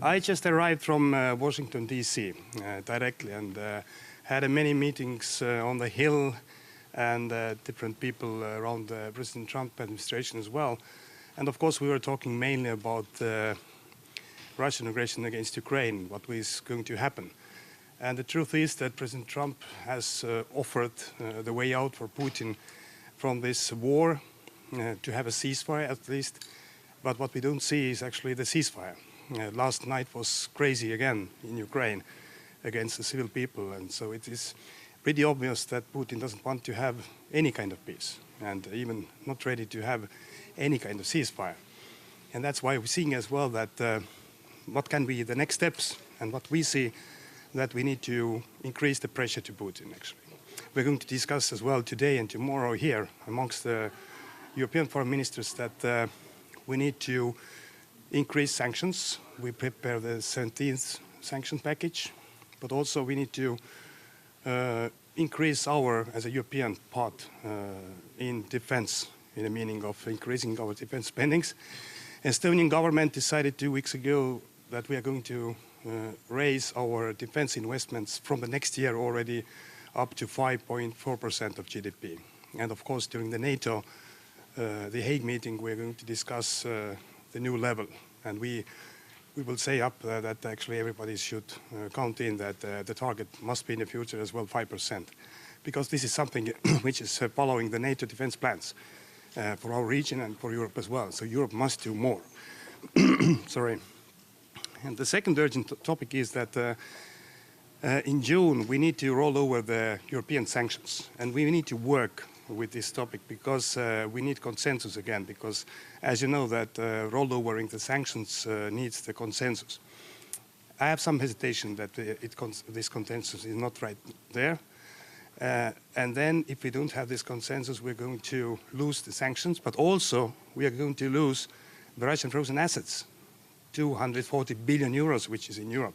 I just arrived from Washington, D.C. Directly and had many meetings on the Hill and different people around the President Trump administration as well. And of course, we were talking mainly about Russian aggression against Ukraine, what is going to happen. And the truth is that President Trump has offered the way out for Putin from this war, to have a ceasefire at least. But what we don't see is actually the ceasefire. Last night was crazy again in Ukraine against the civil people. And so it is pretty obvious that Putin doesn't want to have any kind of peace and even not ready to have any kind of ceasefire. And that's why we're seeing as well that what can be the next steps, and what we see that we need to increase the pressure to Putin actually. We're going to discuss as well today and tomorrow here amongst the European foreign ministers that we need to increase sanctions. We prepare the 17th sanction package, but also we need to increase our, as a European part, in defense, in the meaning of increasing our defense spendings. Estonian government decided 2 weeks ago that we are going to raise our defense investments from the next year already up to 5.4% of GDP. And of course, during the NATO, the Hague meeting, we're going to discuss the new level. And we will say up that actually everybody should count in that the target must be in the future as well 5%. Because this is something which is following the NATO defense plans for our region and for Europe as well. So Europe must do more. Sorry. And the second urgent topic is that in June we need to roll over the European sanctions, and we need to work with this topic because we need consensus again, because as you know that rollovering the sanctions needs the consensus. I have some hesitation that this consensus is not right there. And then if we don't have this consensus, we're going to lose the sanctions, but also we are going to lose the Russian frozen assets, 240 billion euros, which is in Europe.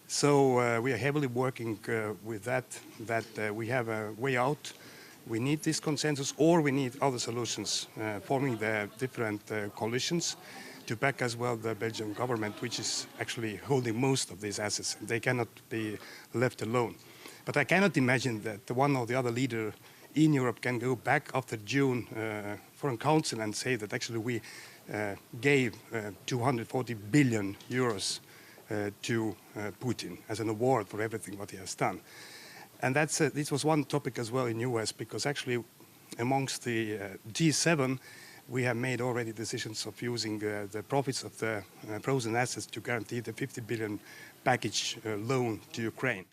So we are heavily working with that we have a way out. We need this consensus, or we need other solutions, forming the different coalitions to back as well the Belgian government, which is actually holding most of these assets. They cannot be left alone. But I cannot imagine that one or the other leader in Europe can go back after June Foreign Council and say that actually we gave 240 billion euros to Putin as an award for everything what he has done. And this was one topic as well in US, because actually amongst the G7, we have made already decisions of using the profits of the frozen assets to guarantee the 50 billion package loan to Ukraine.